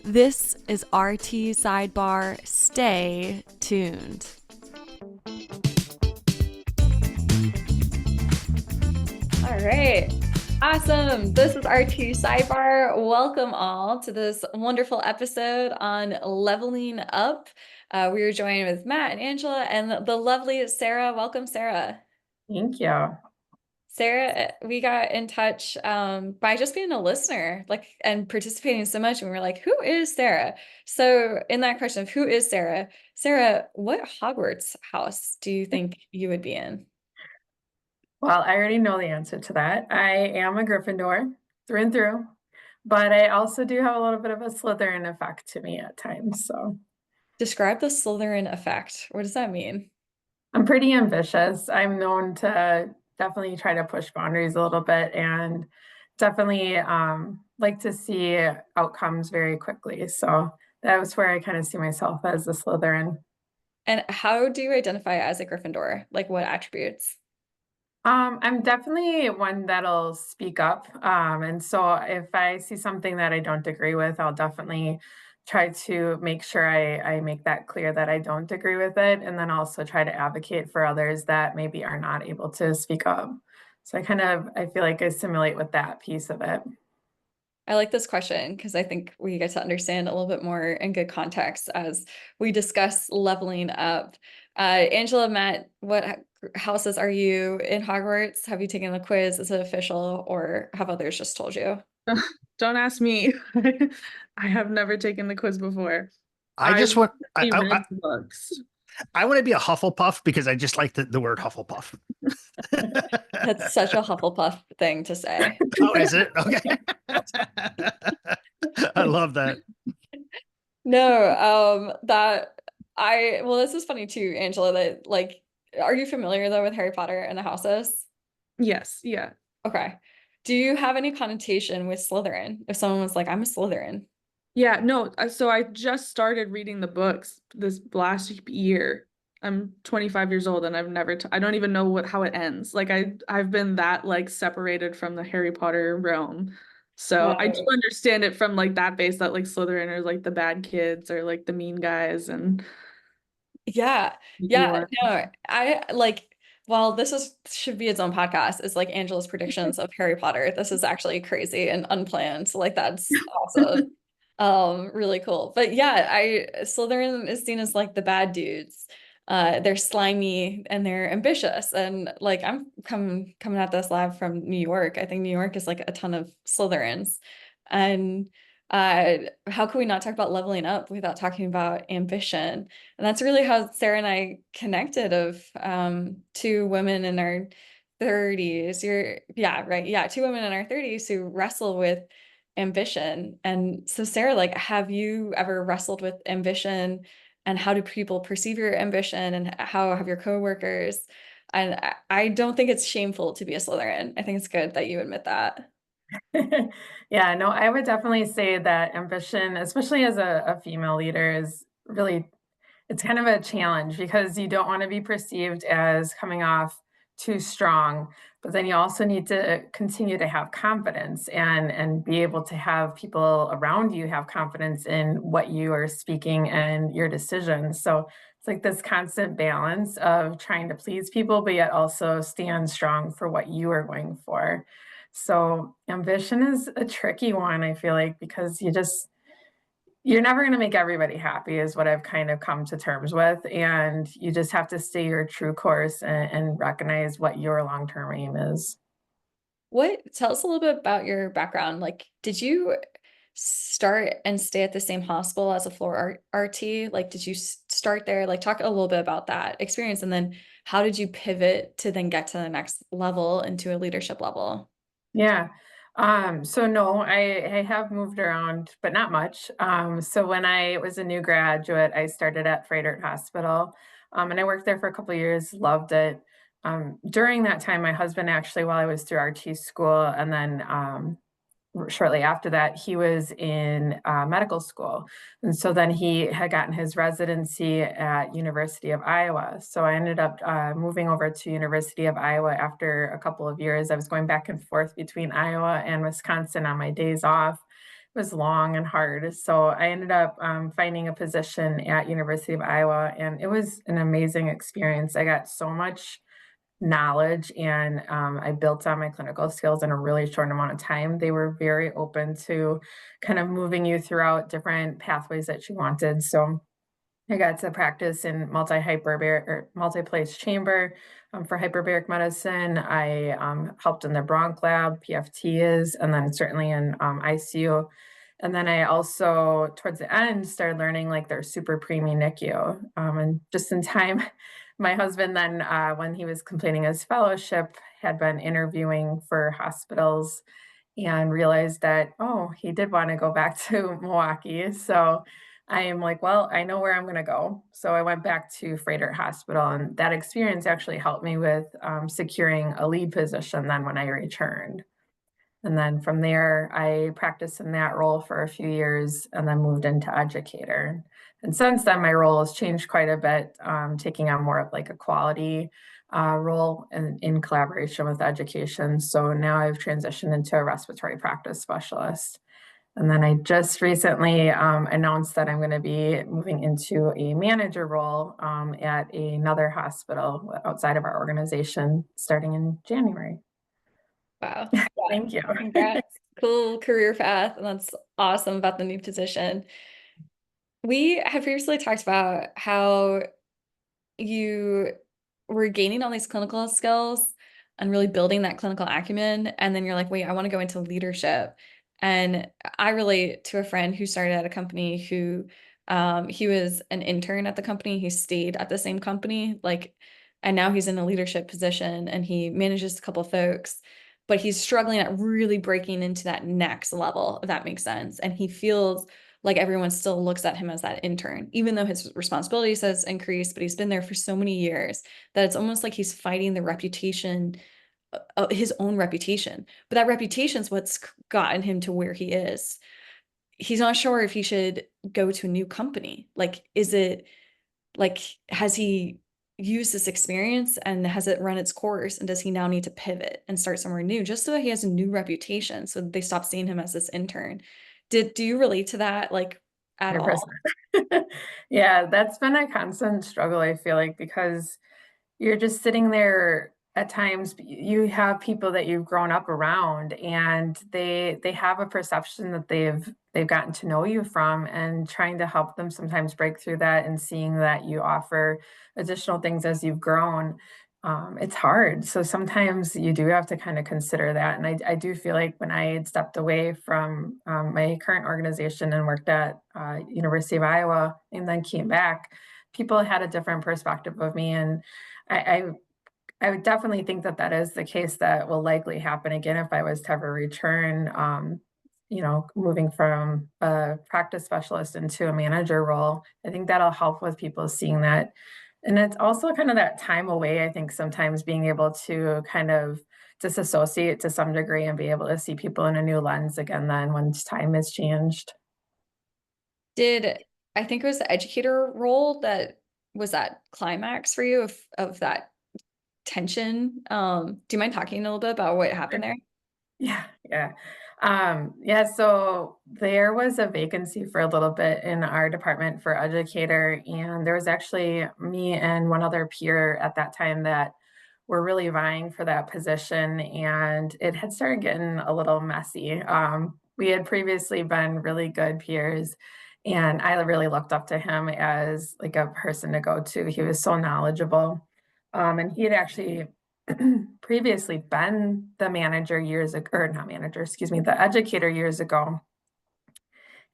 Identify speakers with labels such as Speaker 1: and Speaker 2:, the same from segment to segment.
Speaker 1: This is RT Sidebar. Stay tuned. All right. Awesome. This is RT Sidebar. Welcome all to this wonderful episode on leveling up. We are joined with Matt and Angela and the lovely Sarah. Welcome, Sarah.
Speaker 2: Thank you.
Speaker 1: Sarah, we got in touch by just being a listener, and participating so much, and we were like, "Who is Sarah?" So, in that question of who is Sarah, Sarah, what Hogwarts house do you think you would be in?
Speaker 2: Well, I already know the answer to that. I am a Gryffindor through and through, but I also do have a little bit of a Slytherin effect to me at times. So
Speaker 1: Describe the Slytherin effect. What does that mean?
Speaker 2: I'm pretty ambitious. I'm known to definitely try to push boundaries a little bit and definitely like to see outcomes very quickly. So that was where I kind of see myself as a Slytherin.
Speaker 1: And how do you identify as a Gryffindor? Like, what attributes?
Speaker 2: I'm definitely one that'll speak up. And so if I see something that I don't agree with, I'll definitely try to make sure I make that clear that I don't agree with it. And then also try to advocate for others that maybe are not able to speak up. So I feel like I simulate with that piece of it.
Speaker 1: I like this question because I think we get to understand a little bit more in good context as we discuss leveling up. Angela, Matt, what houses are you in Hogwarts? Have you taken the quiz? Is it official, or have others just told you?
Speaker 3: Don't ask me. I have never taken the quiz before.
Speaker 4: I just
Speaker 3: I've
Speaker 4: want
Speaker 3: only read the books.
Speaker 4: I want to be a Hufflepuff because I just like the word Hufflepuff.
Speaker 1: That's such a Hufflepuff thing to say.
Speaker 4: Oh, is it? Okay. I love that.
Speaker 1: No, well, this is funny too, Angela, that are you familiar though with Harry Potter and the houses?
Speaker 3: Yes, yeah.
Speaker 1: Okay. Do you have any connotation with Slytherin? If someone was like, I'm a Slytherin.
Speaker 3: Yeah, no, so I just started reading the books this last year. I'm 25 years old and I've never I don't even know how it ends. Like I've been that like separated from the Harry Potter realm. So I do
Speaker 1: Oh.
Speaker 3: understand it from like that base that like Slytherin are like the bad kids or like the mean guys and
Speaker 1: Yeah. Yeah.
Speaker 3: your
Speaker 1: No, well, should be its own podcast. It's like Angela's predictions of Harry Potter. This is actually crazy and unplanned. So like that's awesome. Really cool. But yeah, Slytherin is seen as like the bad dudes. They're slimy and they're ambitious. And like I'm coming at this live from New York. I think New York is like a ton of Slytherins. And how can we not talk about leveling up without talking about ambition? And that's really how Sarah and I connected of two women in our 30s. Yeah, right. Yeah, two women in our 30s who wrestle with ambition. And so Sarah, like, have you ever wrestled with ambition, and how do people perceive your ambition, and how have your coworkers? And I don't think it's shameful to be a Slytherin. I think it's good that you admit that.
Speaker 2: Yeah, no, I would definitely say that ambition, especially as a female leader, is really it's kind of a challenge because you don't want to be perceived as coming off too strong, but then you also need to continue to have confidence and be able to have people around you have confidence in what you are speaking and your decisions. So it's like this constant balance of trying to please people, but yet also stand strong for what you are going for. So ambition is a tricky one, I feel like, because you're never going to make everybody happy is what I've kind of come to terms with. And you just have to stay your true course and recognize what your long-term aim is.
Speaker 1: Tell us a little bit about your background. Like, did you start and stay at the same hospital as a floor RT? Like, did you start there? Like, talk a little bit about that experience, and then how did you pivot to then get to the next level into a leadership level?
Speaker 2: Yeah. So no, I have moved around, but not much. So when I was a new graduate, I started at Frederick Hospital, and I worked there for a couple of years, loved it. During that time, my husband actually, while I was through RT school, and then shortly after that, he was in medical school. And so then he had gotten his residency at University of Iowa. So I ended up moving over to University of Iowa after a couple of years. I was going back and forth between Iowa and Wisconsin on my days off, was long and hard. So I ended up finding a position at University of Iowa, and it was an amazing experience. I got so much knowledge, and I built on my clinical skills in a really short amount of time. They were very open to kind of moving you throughout different pathways that you wanted. So I got to practice in multi-hyperbaric or multi-place chamber for hyperbaric medicine. I helped in the bronch lab, PFT is, and then certainly in ICU. And then I also, towards the end, started learning like their super preemie NICU. And just in time, my husband then, when he was completing his fellowship, had been interviewing for hospitals and realized that, oh, he did want to go back to Milwaukee. So I am like, well, I know where I'm going to go. So I went back to Freighter Hospital, and that experience actually helped me with securing a lead position then when I returned. And then from there, I practiced in that role for a few years and then moved into educator. And since then, my role has changed quite a bit, taking on more of like a quality role in collaboration with education. So now I've transitioned into a respiratory practice specialist. And then I just recently announced that I'm going to be moving into a manager role at another hospital outside of our organization starting in January.
Speaker 1: Wow. Yeah.
Speaker 2: Thank you.
Speaker 1: Congrats. Cool career path. And that's awesome about the new position. We have previously talked about how you were gaining all these clinical skills and really building that clinical acumen. And then you're like, wait, I want to go into leadership. And I relate to a friend who started at a company who he was an intern at the company. He stayed at the same company, like, and now he's in a leadership position and he manages a couple of folks, but he's struggling at really breaking into that next level, if that makes sense. And he feels like everyone still looks at him as that intern, even though his responsibilities has increased, but he's been there for so many years that it's almost like he's fighting the reputation, his own reputation. But that reputation is what's gotten him to where he is. He's not sure if he should go to a new company. Like, is it like, has he used this experience and has it run its course? And does he now need to pivot and start somewhere new just so that he has a new reputation so they stop seeing him as this intern? Do you relate to that like at all?
Speaker 2: 100%. Yeah, that's been a constant struggle, I feel like, because you're just sitting there at times. You have people that you've grown up around, and they have a perception that they've gotten to know you from, and trying to help them sometimes break through that and seeing that you offer additional things as you've grown. It's hard. So sometimes you do have to kind of consider that. And I do feel like when I had stepped away from my current organization and worked at University of Iowa and then came back, people had a different perspective of me. And I, I would definitely think that that is the case that will likely happen again if I was to ever return, moving from a practice specialist into a manager role. I think that'll help with people seeing that. And it's also kind of that time away, I think, sometimes being able to kind of disassociate to some degree and be able to see people in a new lens again then once time has changed.
Speaker 1: Did I think it was the educator role that was that climax for you of that tension? Do you mind talking a little bit about what happened there?
Speaker 2: Yeah, yeah. Yeah, so there was a vacancy for a little bit in our department for educator, and there was actually me and one other peer at that time that were really vying for that position, and it had started getting a little messy. We had previously been really good peers, and I really looked up to him as like a person to go to. He was so knowledgeable. And he had actually previously been the manager years ago, or not manager, excuse me, the educator years ago.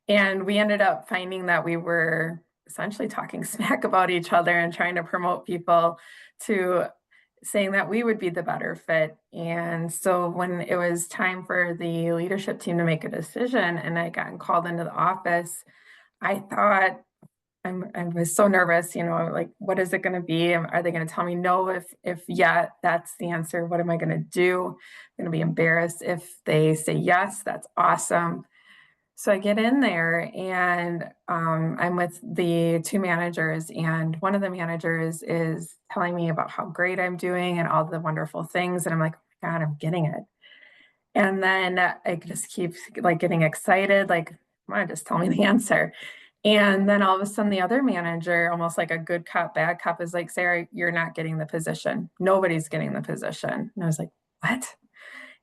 Speaker 2: And we ended up finding that we were essentially talking smack about each other and trying to promote people to saying that we would be the better fit. And so when it was time for the leadership team to make a decision and I got called into the office, I thought, I was so nervous, like, what is it going to be? Are they going to tell me no? If yeah, that's the answer. What am I going to do? I'm going to be embarrassed. If they say yes, that's awesome. So I get in there and I'm with the two managers, and one of the managers is telling me about how great I'm doing and all the wonderful things. And I'm like, oh my God, I'm getting it. And then I just keep like getting excited, like, come on, just tell me the answer. And then all of a sudden, the other manager, almost like a good cop, bad cop, is like, Sarah, you're not getting the position. Nobody's getting the position. And I was like, what?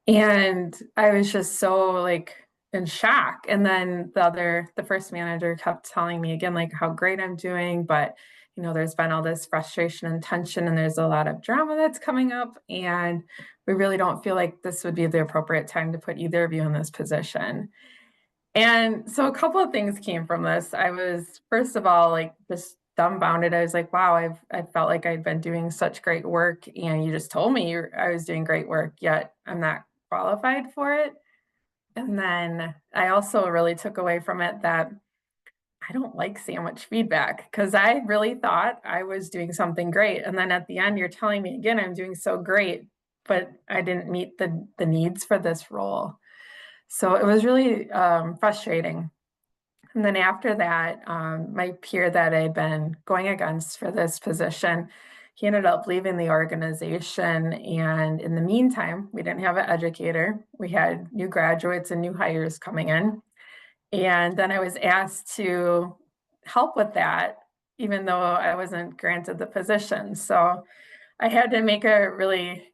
Speaker 2: And I was just so like in shock. And then the first manager kept telling me again, like how great I'm doing, but there's been all this frustration and tension, and there's a lot of drama that's coming up. And we really don't feel like this would be the appropriate time to put either of you in this position. And so a couple of things came from this. I was, first of all, like just dumbfounded. I was like, wow, I felt like I'd been doing such great work, and you just told me I was doing great work, yet I'm not qualified for it. And then I also really took away from it that I don't like so much feedback, because I really thought I was doing something great. And then at the end, you're telling me again, I'm doing so great, but I didn't meet the needs for this role. So it was really frustrating. And then after that, my peer that I'd been going against for this position, he ended up leaving the organization. And in the meantime, we didn't have an educator. We had new graduates and new hires coming in. And then I was asked to help with that, even though I wasn't granted the position. So I had to make a really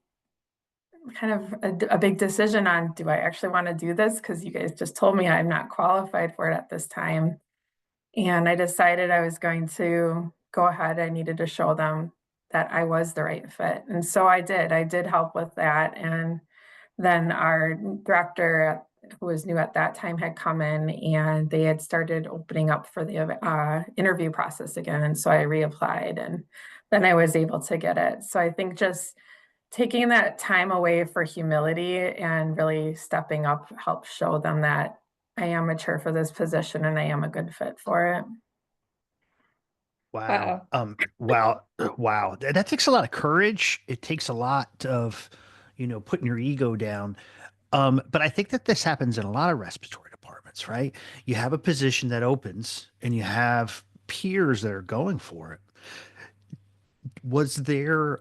Speaker 2: kind of a big decision on, do I actually want to do this? Because you guys just told me I'm not qualified for it at this time. And I decided I was going to go ahead. I needed to show them that I was the right fit. And so I did. I did help with that. And then our director, who was new at that time, had come in, and they had started opening up for the interview process again. And so I reapplied, and then I was able to get it. So I think just taking that time away for humility and really stepping up helps show them that I am mature for this position and I am a good fit for it.
Speaker 4: Wow.
Speaker 1: Wow.
Speaker 4: Wow. That takes a lot of courage. It takes a lot of, putting your ego down. But I think that this happens in a lot of respiratory departments, right? You have a position that opens and you have peers that are going for it. Was there,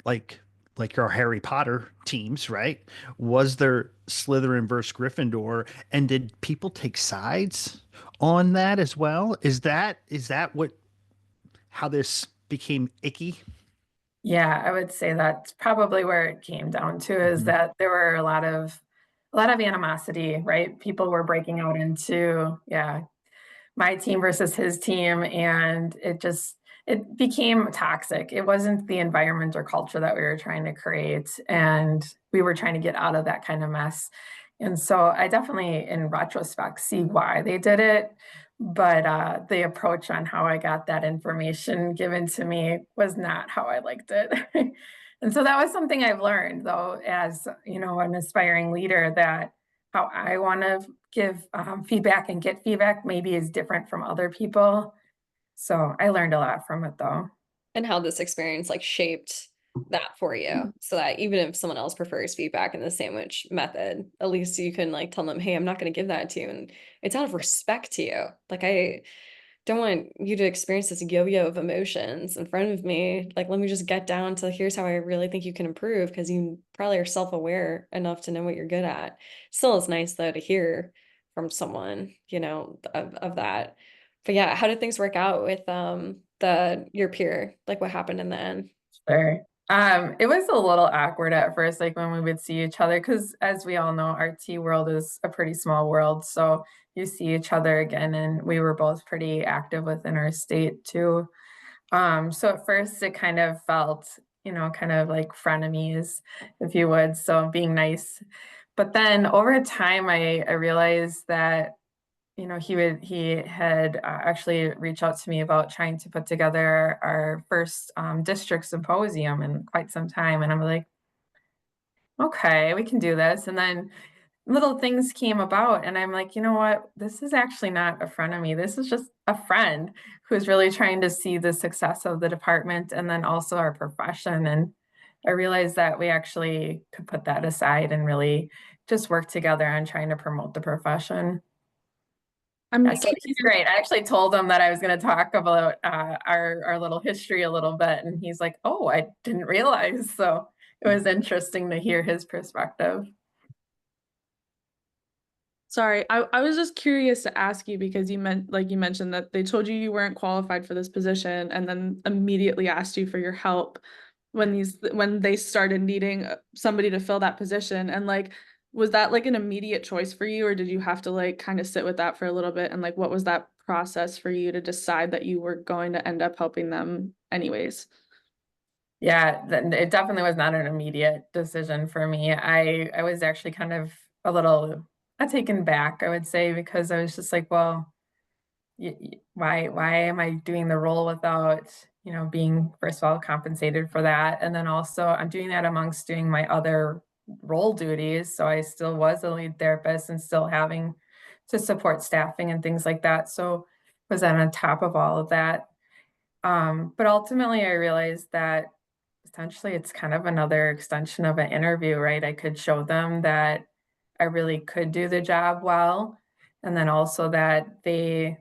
Speaker 4: like our Harry Potter teams, right? Was there Slytherin versus Gryffindor, and did people take sides on that as well? Is that what how this became icky?
Speaker 2: Yeah, I would say that's probably where it came down to, is
Speaker 4: Mhm.
Speaker 2: that there were a lot of animosity, right? People were breaking out into, yeah, my team versus his team, and it became toxic. It wasn't the environment or culture that we were trying to create, and we were trying to get out of that kind of mess. And so I definitely, in retrospect, see why they did it. But the approach on how I got that information given to me was not how I liked it. And so that was something I've learned, though, as an aspiring leader, that how I want to give feedback and get feedback maybe is different from other people. So I learned a lot from it, though.
Speaker 1: And how this experience like shaped that for you, so that even if someone else prefers feedback in the sandwich method, at least you can like tell them, hey, I'm not going to give that to you, and it's out of respect to you. Like, I don't want you to experience this yo-yo of emotions in front of me. Like, let me just get down to, here's how I really think you can improve, because you probably are self-aware enough to know what you're good at. Still, it's nice though to hear from someone, of that. But yeah, how did things work out with your peer? Like, what happened in the end?
Speaker 2: Sure. It was a little awkward at first, like when we would see each other, because as we all know, our T world is a pretty small world. So you see each other again, and we were both pretty active within our state too. So at first it kind of felt, kind of like frenemies, if you would. So being nice. But then over time, I realized that he had actually reached out to me about trying to put together our first district symposium in quite some time. And I'm like, okay, we can do this. And then little things came about, and I'm like, you know what? This is actually not a friend of me. This is just a friend who's really trying to see the success of the department and then also our profession. And I realized that we actually could put that aside and really just work together on trying to promote the profession.
Speaker 3: I'm
Speaker 2: Yeah, so he's great. I actually told him that I was going to talk about our little history a little bit, and he's like, "Oh, I didn't realize." So it was interesting to hear his perspective.
Speaker 3: Sorry, I was just curious to ask you because you mentioned that they told you you weren't qualified for this position and then immediately asked you for your help when they started needing somebody to fill that position. And like, was that like an immediate choice for you, or did you have to like kind of sit with that for a little bit? And like, what was that process for you to decide that you were going to end up helping them anyways?
Speaker 2: Yeah, it definitely was not an immediate decision for me. I was actually kind of a little taken back, I would say, because I was just like, well, why am I doing the role without, being first of all compensated for that, and then also I'm doing that amongst doing my other role duties. So I still was a lead therapist and still having to support staffing and things like that. So was that on top of all of that? But ultimately, I realized that essentially it's kind of another extension of an interview, right? I could show them that I really could do the job well, and then also that they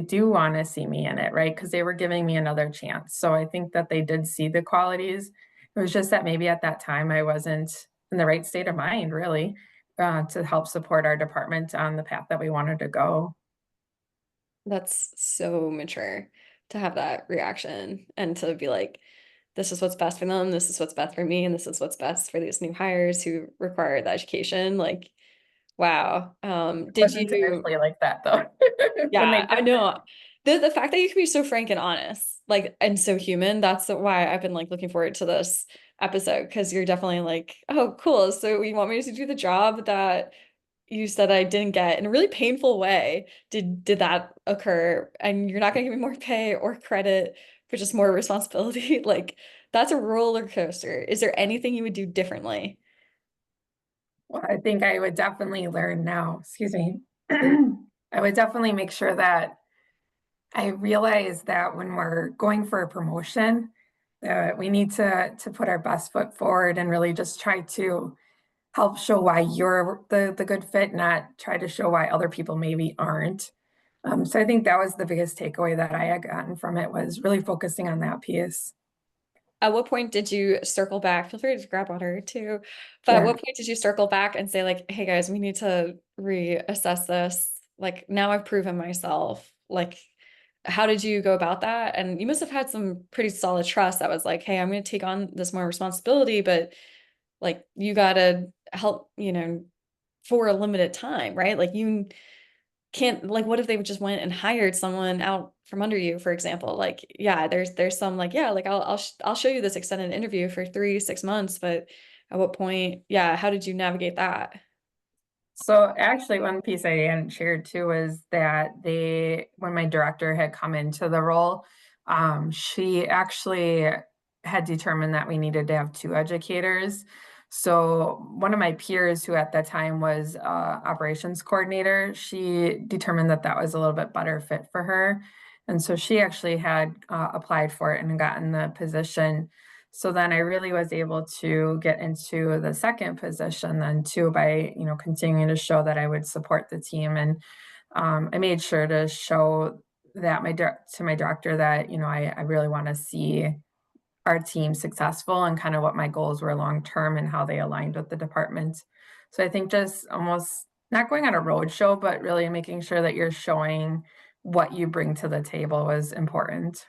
Speaker 2: do want to see me in it, right? Because they were giving me another chance. So I think that they did see the qualities. It was just that maybe at that time I wasn't in the right state of mind, really, to help support our department on the path that we wanted to go.
Speaker 1: That's so mature to have that reaction and to be like, this is what's best for them, this is what's best for me, and this is what's best for these new hires who require the education. Like, wow. Did
Speaker 2: Wasn't
Speaker 1: you,
Speaker 2: initially like that though. When they
Speaker 1: yeah, I know. The fact that you can be so frank and honest, like, and so human, that's why I've been like looking forward to this episode, because you're definitely like, oh, cool. So you want me to do the job that you said I didn't get in a really painful way. Did that occur? And you're not gonna give me more pay or credit for just more responsibility. Like, that's a roller coaster. Is there anything you would do differently?
Speaker 2: Well, I think I would definitely learn now, excuse me. I would definitely make sure that I realize that when we're going for a promotion, that we need to put our best foot forward and really just try to help show why you're the good fit, not try to show why other people maybe aren't. So I think that was the biggest takeaway that I had gotten from it, was really focusing on that piece.
Speaker 1: At what point did you circle back? Feel free to grab water too. But at
Speaker 2: Yeah.
Speaker 1: what point did you circle back and say, like, hey guys, we need to reassess this? Like, now I've proven myself. Like, how did you go about that? And you must have had some pretty solid trust that was like, hey, I'm going to take on this more responsibility, but like, you got to help, for a limited time, right? Like, you can't, like, what if they just went and hired someone out from under you, for example? Like, yeah, there's some like, yeah, like I'll show you this extended interview for 3 6 months, but at what point, yeah, how did you navigate that?
Speaker 2: So actually one piece I hadn't shared too was that when my director had come into the role, she actually had determined that we needed to have two educators. So one of my peers, who at that time was operations coordinator, she determined that that was a little bit better fit for her. And so she actually had applied for it and gotten the position. So then I really was able to get into the second position then too, by, continuing to show that I would support the team. And I made sure to show that to my director that, I really want to see our team successful, and kind of what my goals were long term and how they aligned with the department. So I think just almost not going on a road show, but really making sure that you're showing what you bring to the table was important.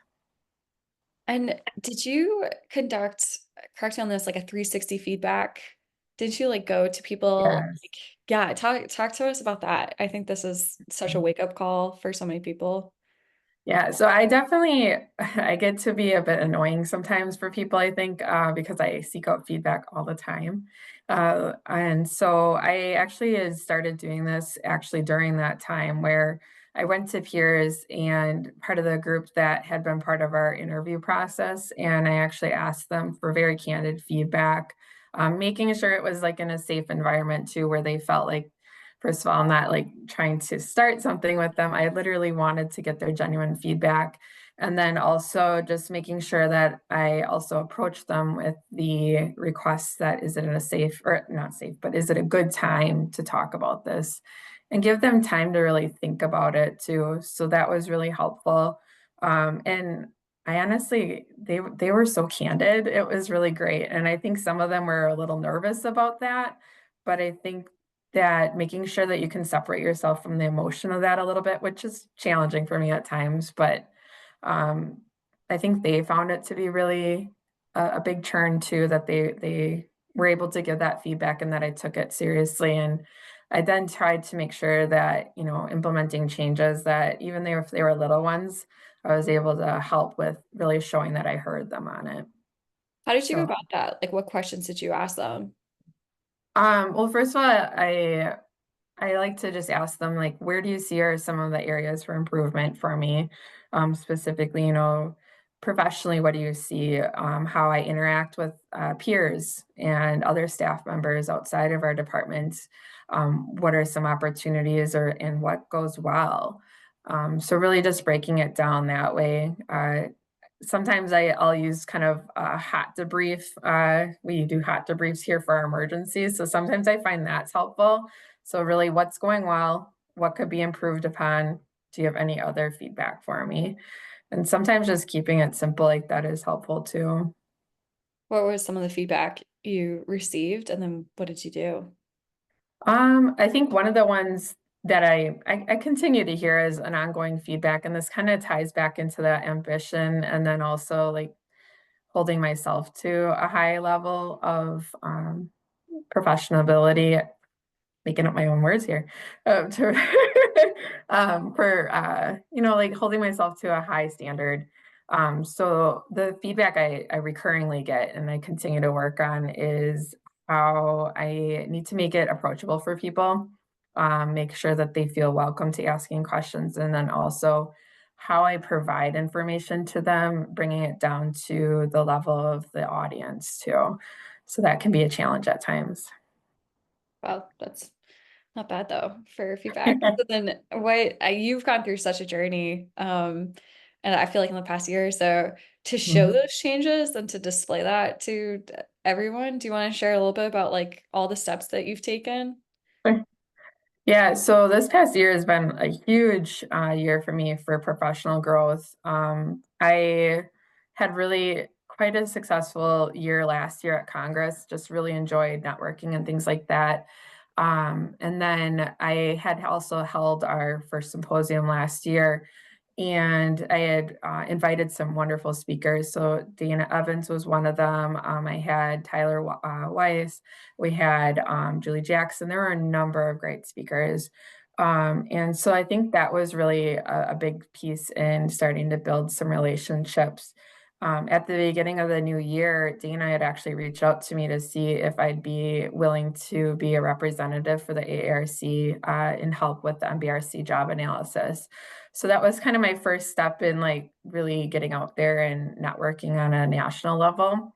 Speaker 1: And did you conduct, correct me on this, like a 360 feedback? Did you like go to people?
Speaker 2: Yes.
Speaker 1: Like, yeah, talk to us about that. I think this is such a wake up call for so many people.
Speaker 2: Yeah, so I definitely I get to be a bit annoying sometimes for people, I think, because I seek out feedback all the time. And so I actually had started doing this actually during that time, where I went to peers and part of the group that had been part of our interview process, and I actually asked them for very candid feedback, making sure it was like in a safe environment too, where they felt like, first of all, I'm not like trying to start something with them. I literally wanted to get their genuine feedback. And then also just making sure that I also approach them with the request that, is it in a safe, or not safe, but is it a good time to talk about this? And give them time to really think about it too. So that was really helpful. And I honestly, they were so candid. It was really great. And I think some of them were a little nervous about that, but I think that making sure that you can separate yourself from the emotion of that a little bit, which is challenging for me at times, but um, I think they found it to be really a big churn too, that they were able to give that feedback and that I took it seriously. And I then tried to make sure that, you know, implementing changes that even if they were little ones, I was able to help with really showing that I heard them on it.
Speaker 1: How did you go
Speaker 2: So,
Speaker 1: about that? Like, what questions did you ask them?
Speaker 2: well, first of all, I like to just ask them, like, where do you see are some of the areas for improvement for me? Specifically, you know, professionally, what do you see? How I interact with peers and other staff members outside of our departments. What are some opportunities and what goes well? So really just breaking it down that way. Sometimes I'll use kind of a hot debrief. We do hot debriefs here for our emergencies. So sometimes I find that's helpful. So really, what's going well? What could be improved upon? Do you have any other feedback for me? And sometimes just keeping it simple like that is helpful too.
Speaker 1: What was some of the feedback you received, and then what did you do?
Speaker 2: I think one of the ones that I continue to hear as an ongoing feedback, and this kind of ties back into that ambition and then also like holding myself to a high level of professional ability, making up my own words here, to for you know, like holding myself to a high standard. So the feedback I recurringly get and I continue to work on is how I need to make it approachable for people, make sure that they feel welcome to asking questions, and then also how I provide information to them, bringing it down to the level of the audience too. So that can be a challenge at times.
Speaker 1: Wow, that's not bad though for feedback. So then what you've gone through such a journey, and I feel like in the past year or so to show
Speaker 2: Mhm.
Speaker 1: those changes and to display that to everyone, do you want to share a little bit about like all the steps that you've taken?
Speaker 2: Yeah, so this past year has been a huge year for me for professional growth. I had really quite a successful year last year at Congress, just really enjoyed networking and things like that. And then I had also held our first symposium last year, and I had invited some wonderful speakers. So Dana Evans was one of them. I had Tyler Weiss. We had Julie Jackson. There were a number of great speakers. And so I think that was really a big piece in starting to build some relationships. At the beginning of the new year, Dana had actually reached out to me to see if I'd be willing to be a representative for the AARC and help with the MBRC job analysis. So that was kind of my first step in like really getting out there and networking on a national level.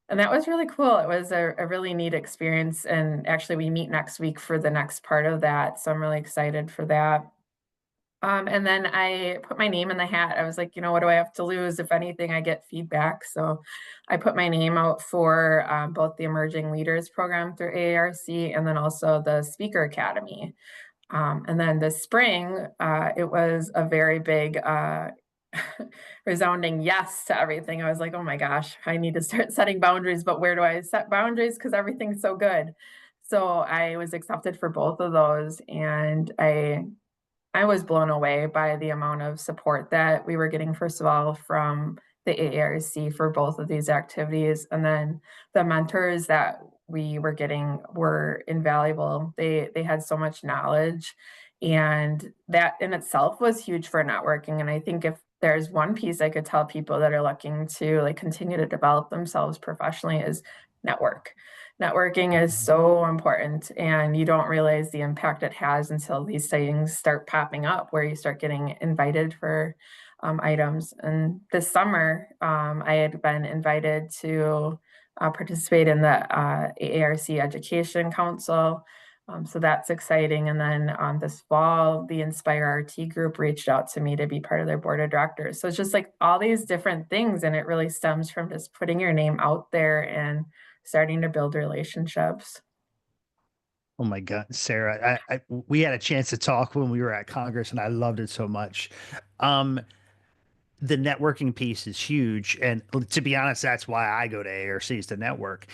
Speaker 2: And that was really cool. It was a really neat experience. And actually, we meet next week for the next part of that. So I'm really excited for that. And then I put my name in the hat. I was like, you know, what do I have to lose? If anything, I get feedback. So I put my name out for both the Emerging Leaders Program through AARC and then also the Speaker Academy. And then this spring, it was a very big, resounding yes to everything. I was like, oh my gosh, I need to start setting boundaries, but where do I set boundaries? Because everything's so good. So I was accepted for both of those, and I was blown away by the amount of support that we were getting, first of all, from the AARC for both of these activities. And then the mentors that we were getting were invaluable. They had so much knowledge. And that in itself was huge for networking. And I think if there's one piece I could tell people that are looking to like continue to develop themselves professionally is network. Networking is so important, and you don't realize the impact it has until these things start popping up where you start getting invited for items. And this summer, I had been invited to participate in the AARC Education Council. So that's exciting. And then this fall, the Inspire RT group reached out to me to be part of their board of directors. So it's just like all these different things. And it really stems from just putting your name out there and starting to build relationships.
Speaker 4: Oh my God, Sarah, we had a chance to talk when we were at Congress, and I loved it so much. Um, the networking piece is huge, and to be honest, that's why I go to ARC is to network.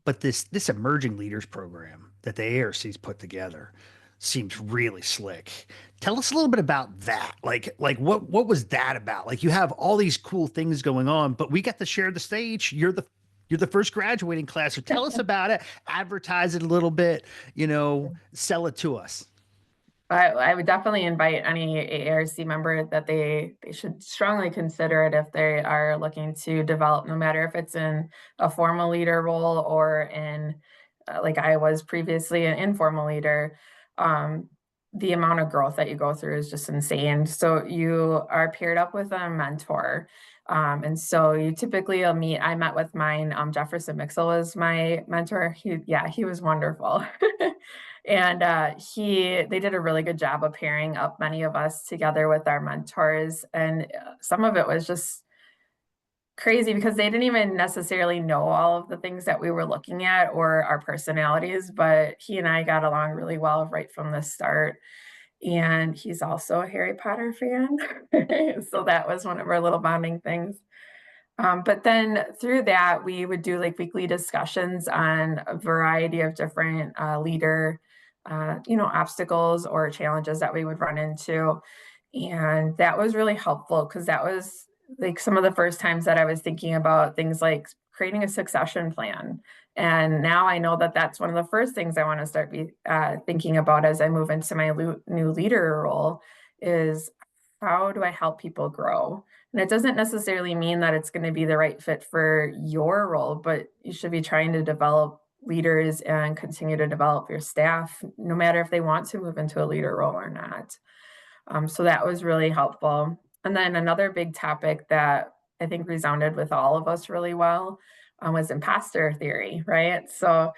Speaker 4: But this emerging leaders program, that the ARC's put together seems really slick. Tell us a little bit about that. Like what was that about? Like you have all these cool things going on, but we got to share the stage. You're the first graduating class. So tell us about it. Advertise it a little bit, sell it to us.
Speaker 2: I would definitely invite any AARC member that they should strongly consider it if they are looking to develop, no matter if it's in a formal leader role or in, like I was previously, an informal leader. Um, the amount of growth that you go through is just insane. So you are paired up with a mentor. And so you typically will meet, I met with mine, Jefferson Mixel was my mentor. He was wonderful. And they did a really good job of pairing up many of us together with our mentors. And some of it was just crazy because they didn't even necessarily know all of the things that we were looking at or our personalities, but he and I got along really well right from the start. And he's also a Harry Potter fan. So that was one of our little bonding things. But then through that, we would do like weekly discussions on a variety of different obstacles or challenges that we would run into. And that was really helpful because that was like some of the first times that I was thinking about things like creating a succession plan. And now I know that that's one of the first things I want to start thinking about as I move into my new leader role is how do I help people grow? And it doesn't necessarily mean that it's going to be the right fit for your role, but you should be trying to develop leaders and continue to develop your staff, no matter if they want to move into a leader role or not. So that was really helpful. And then another big topic that I think resounded with all of us really well was imposter theory, right? So,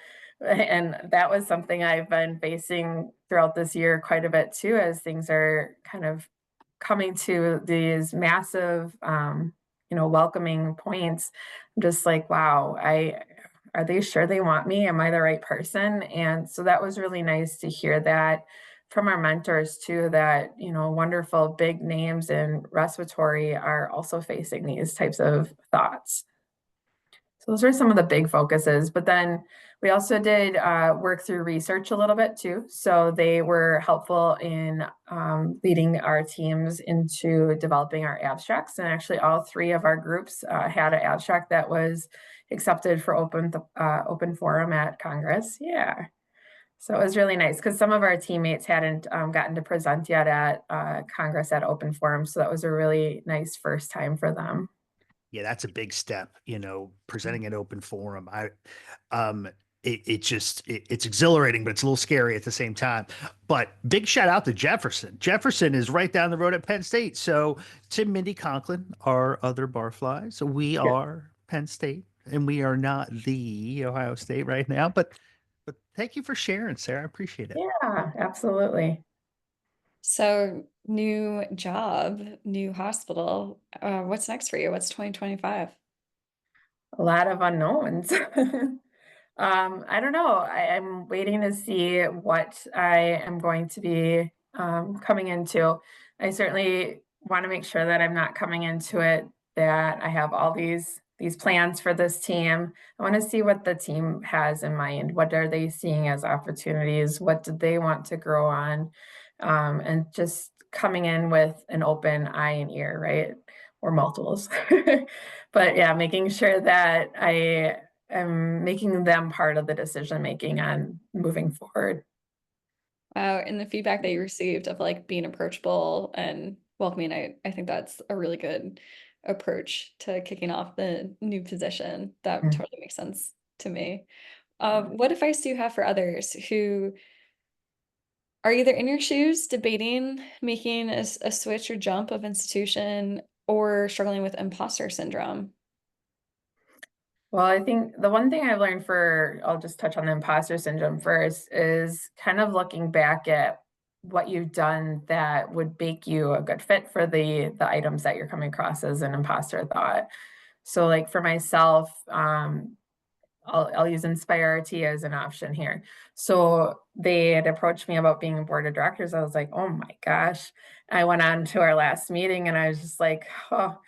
Speaker 2: and that was something I've been facing throughout this year quite a bit too, as things are kind of coming to these massive, welcoming points. I'm just like, wow, are they sure they want me? Am I the right person? And so that was really nice to hear that from our mentors too, that, wonderful big names in respiratory are also facing these types of thoughts. So those are some of the big focuses, but then we also did work through research a little bit too. So they were helpful in leading our teams into developing our abstracts. And actually all three of our groups had an abstract that was accepted for open forum at Congress. Yeah. So it was really nice because some of our teammates hadn't gotten to present yet at Congress at open forum. So that was a really nice first time for them.
Speaker 4: Yeah, that's a big step, presenting an open forum. It's exhilarating, but it's a little scary at the same time. But big shout out to Jefferson. Jefferson is right down the road at Penn State. So Tim, Mindy Conklin are other barflies. So we are Penn State, and we are not the Ohio State right now. But thank you for sharing, Sarah. I appreciate it.
Speaker 2: Yeah, absolutely.
Speaker 1: So new job, new hospital. What's next for you? What's 2025?
Speaker 2: A lot of unknowns. I don't know. I'm waiting to see what I am going to be coming into. I certainly want to make sure that I'm not coming into it that I have all these plans for this team. I want to see what the team has in mind. What are they seeing as opportunities? What do they want to grow on? And just coming in with an open eye and ear, right? Or multiples. But yeah, making sure that I am making them part of the decision making on moving forward.
Speaker 1: Wow, and the feedback that you received of like being approachable and welcoming, I think that's a really good approach to kicking off the new position. That totally makes sense to me. What advice do you have for others who are either in your shoes debating making a switch or jump of institution or struggling with imposter syndrome?
Speaker 2: Well, I think the one thing I've learned I'll just touch on the imposter syndrome first, is kind of looking back at what you've done that would make you a good fit for the items that you're coming across as an imposter thought. So like for myself, I'll use InspireRT as an option here. So they had approached me about being a board of directors. I was like, oh my gosh. I went on to our last meeting and I was just like, oh,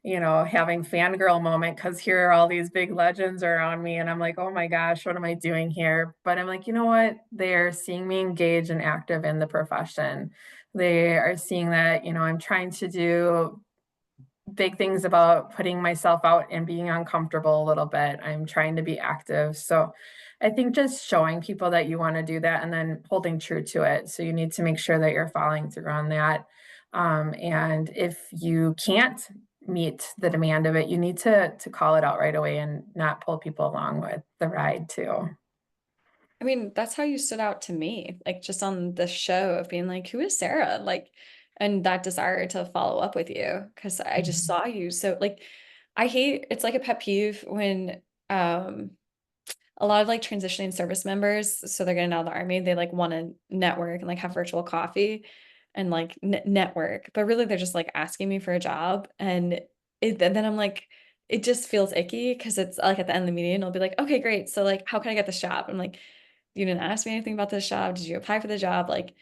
Speaker 2: having fangirl moment because here are all these big legends around me. And I'm like, oh my gosh, what am I doing here? But I'm like, you know what? They're seeing me engaged and active in the profession. They are seeing that, I'm trying to do big things about putting myself out and being uncomfortable a little bit. I'm trying to be active. So I think just showing people that you want to do that and then holding true to it. So you need to make sure that you're following through on that. And if you can't meet the demand of it, you need to call it out right away and not pull people along with the ride too.
Speaker 1: I mean, that's how you stood out to me, like just on the show of being like, who is Sarah? Like, and that desire to follow up with you because I just saw you. So like, I hate, it's like a pet peeve when a lot of like transitioning service members, so they're getting out of the army, they like want to network and like have virtual coffee and like network, but really they're just like asking me for a job. And then I'm like, it just feels icky because it's like at the end of the meeting, I'll be like, okay, great. So like, how can I get this job? I'm like, you didn't ask me anything about this job. Did you apply for the job? Like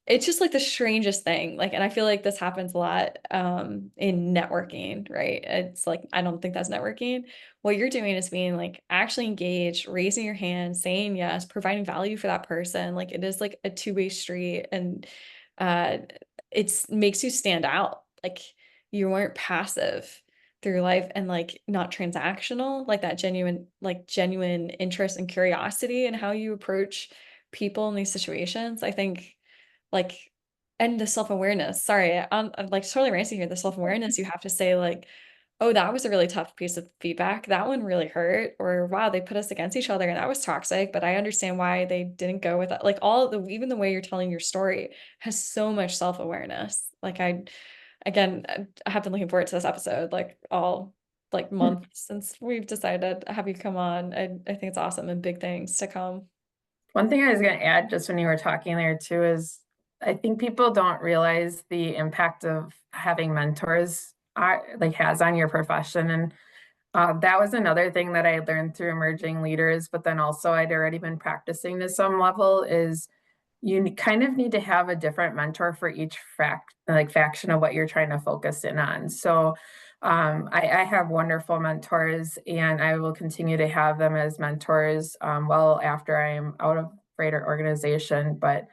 Speaker 1: it's just like the strangest thing. Like, and I feel like this happens a lot in networking, right? It's like, I don't think that's networking. What you're doing is being like actually engaged, raising your hand, saying yes, providing value for that person. Like it is like a two-way street, and uh it's makes you stand out. Like you weren't passive through life and like not transactional, like that genuine interest and curiosity in how you approach people in these situations. I think like, and the self-awareness, sorry, I'm like totally ranting here, the self-awareness you have to say like, oh, that was a really tough piece of feedback. That one really hurt. Or wow, they put us against each other and that was toxic, but I understand why they didn't go with it. Like all the, even the way you're telling your story has so much self-awareness. Like again, I have been looking forward to this episode, like all like month since we've decided to have you come on. I think it's awesome and big things to come.
Speaker 2: One thing I was going to add just when you were talking there too is I think people don't realize the impact of having mentors like has on your profession. And that was another thing that I learned through emerging leaders, but then also I'd already been practicing to some level is you kind of need to have a different mentor for each faction of what you're trying to focus in on. So I have wonderful mentors and I will continue to have them as mentors well after I'm out of greater organization. But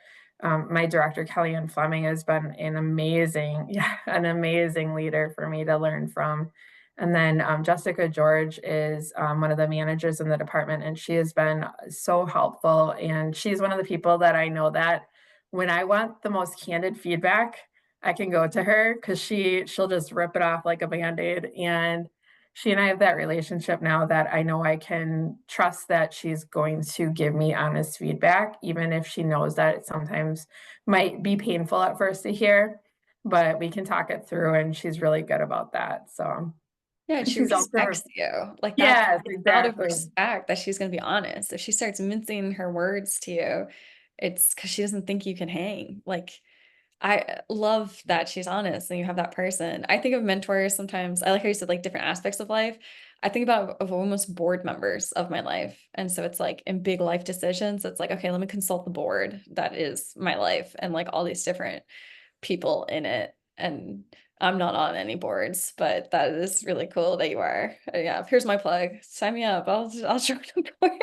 Speaker 2: my director, Kellyanne Fleming, has been an amazing, an amazing leader for me to learn from. And then Jessica George is one of the managers in the department, and she has been so helpful. And she's one of the people that I know that when I want the most candid feedback, I can go to her because she'll just rip it off like a band-aid. And she and I have that relationship now that I know I can trust that she's going to give me honest feedback, even if she knows that it sometimes might be painful at first to hear, but we can talk it through, and she's really good about that. So
Speaker 1: Yeah, and she
Speaker 2: she's also,
Speaker 1: respects you. Like that's
Speaker 2: yes,
Speaker 1: it's out of
Speaker 2: exactly.
Speaker 1: respect that she's gonna be honest. If she starts mincing her words to you, it's because she doesn't think you can hang. Like I love that she's honest and you have that person. I think of mentors sometimes. I like how you said like different aspects of life. I think about of almost board members of my life. And so it's like in big life decisions, it's like, okay, let me consult the board that is my life and like all these different people in it. And I'm not on any boards, but that is really cool that you are. Yeah, here's my plug. Sign me up. I'll join the board.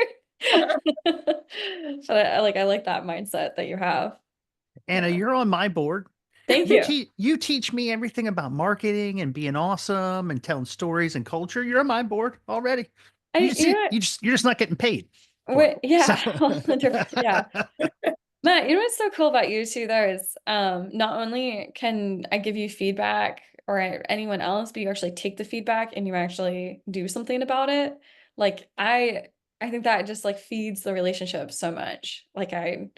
Speaker 1: But I like that mindset that you have.
Speaker 4: Anna,
Speaker 1: Yeah.
Speaker 4: you're on my board.
Speaker 1: Thank you.
Speaker 4: You teach me everything about marketing and being awesome and telling stories and culture. You're on my board already.
Speaker 1: You know,
Speaker 4: You're just not getting paid for it.
Speaker 1: what,
Speaker 4: So
Speaker 1: yeah, yeah. Matt, you know what's so cool about you too, though, is not only can I give you feedback or anyone else, but you actually take the feedback and you actually do something about it. Like I think that just like feeds the relationship so much. Like I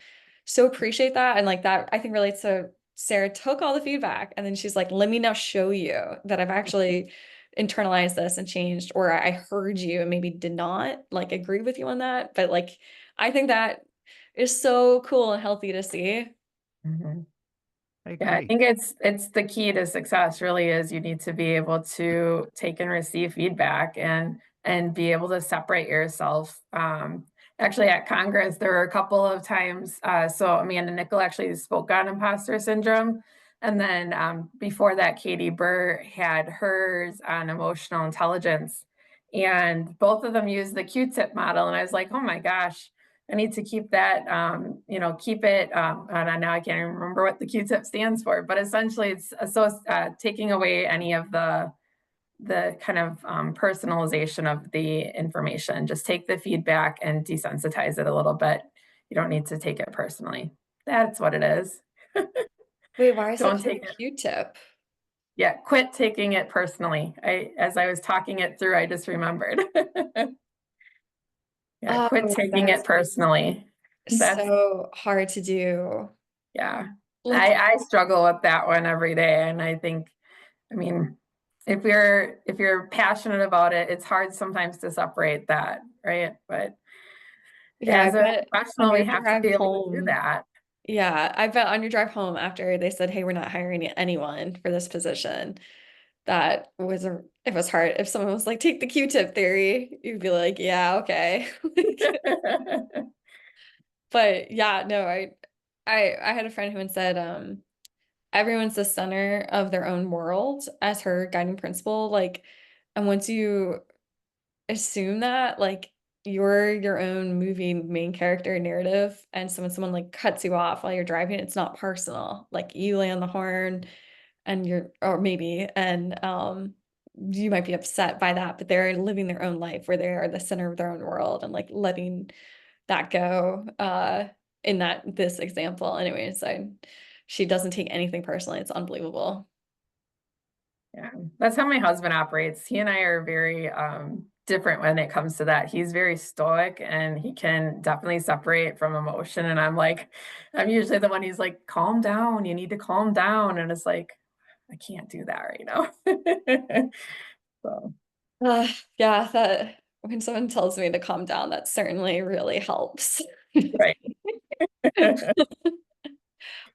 Speaker 1: so appreciate that. And like that I think relates to Sarah took all the feedback and then she's like, let me now show you that I've actually internalized this and changed, or I heard you and maybe did not like agree with you on that. But like I think that is so cool and healthy to see.
Speaker 2: Mhm.
Speaker 4: I
Speaker 2: Yeah, I
Speaker 4: agree.
Speaker 2: think it's the key to success really is you need to be able to take and receive feedback and be able to separate yourself. Actually at Congress, there were a couple of times, so Amanda Nickel actually spoke on imposter syndrome. And then before that, Katie Burr had hers on emotional intelligence. And both of them used the Q-tip model. And I was like, oh my gosh, I need to keep that, keep it. And now I can't even remember what the Q-tip stands for, but essentially it's taking away any of the kind of personalization of the information. Just take the feedback and desensitize it a little bit. You don't need to take it personally. That's what it is.
Speaker 1: Wait, why is it
Speaker 2: Don't
Speaker 1: called
Speaker 2: take
Speaker 1: a
Speaker 2: it.
Speaker 1: Q-tip?
Speaker 2: Yeah, quit taking it personally. As I was talking it through, I just remembered. Yeah, quit
Speaker 1: Oh,
Speaker 2: taking it
Speaker 1: that's
Speaker 2: personally. That's
Speaker 1: so hard to do.
Speaker 2: yeah.
Speaker 1: Like,
Speaker 2: I struggle with that one every day. And I think, I mean, if you're passionate about it, it's hard sometimes to separate that, right? But
Speaker 1: yeah, I
Speaker 2: as a
Speaker 1: bet on
Speaker 2: professional,
Speaker 1: your
Speaker 2: we have to
Speaker 1: drive
Speaker 2: be able to do
Speaker 1: home.
Speaker 2: that.
Speaker 1: Yeah, I bet on your drive home after they said, "Hey, we're not hiring anyone for this position," it was hard. If someone was like, "Take the Q-tip theory," you'd be like, "Yeah, okay." But yeah, no, I had a friend who had said, everyone's the center of their own world as her guiding principle. Like, and once you assume that, like, you're your own movie main character narrative, and so when someone like cuts you off while you're driving, it's not personal. Like you lay on the horn and or maybe, and you might be upset by that, but they're living their own life where they are the center of their own world and like letting that go in this example. Anyways, she doesn't take anything personally. It's unbelievable.
Speaker 2: Yeah, that's how my husband operates. He and I are very different when it comes to that. He's very stoic and he can definitely separate from emotion. And I'm usually the one he's like, calm down, you need to calm down. And it's like, I can't do that right now. So,
Speaker 1: Yeah, that when someone tells me to calm down, that certainly really helps.
Speaker 2: right.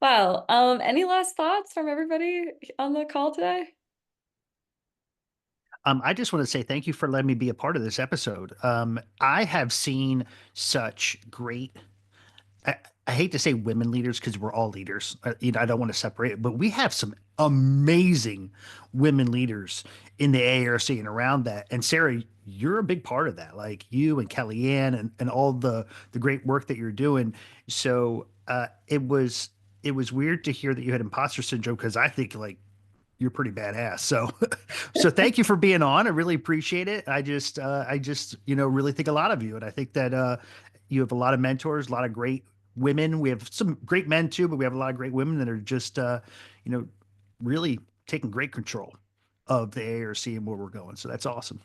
Speaker 1: Wow. Any last thoughts from everybody on the call today?
Speaker 4: I just want to say thank you for letting me be a part of this episode. I have seen such great, I, I hate to say women leaders because we're all leaders. I don't want to separate it, but we have some amazing women leaders in the AARC and around that. And Sarah, you're a big part of that, like you and Kellyanne and all the great work that you're doing. So it was weird to hear that you had imposter syndrome because I think like you're pretty badass. So, so thank you for being on. I really appreciate it. I just, really think a lot of you. And I think that, you have a lot of mentors, a lot of great women. We have some great men too, but we have a lot of great women that are just, you know, really taking great control of the ARC and where we're going. So that's awesome.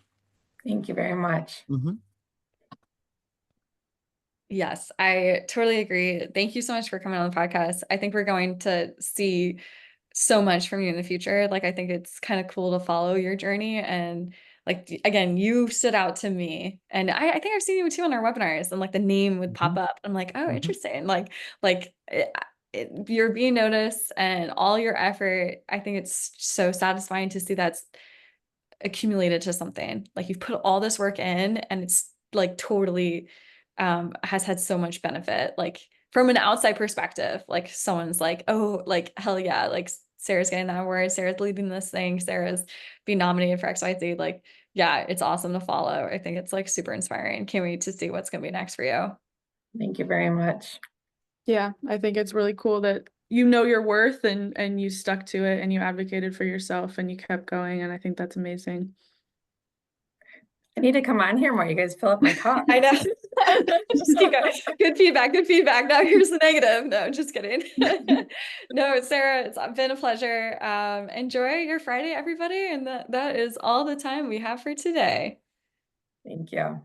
Speaker 2: Thank you very much.
Speaker 4: Mm-hmm.
Speaker 1: Yes, I totally agree. Thank you so much for coming on the podcast. I think we're going to see so much from you in the future. Like, I think it's kind of cool to follow your journey. And like, again, you stood out to me. And I think I've seen you too on our webinars and like the name would
Speaker 4: Mm-hmm.
Speaker 1: pop up. I'm like, oh,
Speaker 4: Mm-hmm.
Speaker 1: interesting. Like you're being noticed and all your effort. I think it's so satisfying to see that's accumulated to something. Like you've put all this work in and it's like totally has had so much benefit. Like from an outside perspective, like someone's like, oh, like hell yeah, like Sarah's getting that award, Sarah's leading this thing, Sarah's being nominated for XYZ. Like, yeah, it's awesome to follow. I think it's like super inspiring. Can't wait to see what's gonna be next for you.
Speaker 2: Thank you very much.
Speaker 3: Yeah, I think it's really cool that you know your worth and you stuck to it and you advocated for yourself and you kept going, and I think that's amazing.
Speaker 2: I need to come on here more. You guys fill up my cup.
Speaker 1: I know. Just keep going. Good feedback. Good feedback. Now here's the negative. No, just kidding. No, Sarah, it's been a pleasure. Enjoy your Friday, everybody. And that is all the time we have for today.
Speaker 2: Thank you.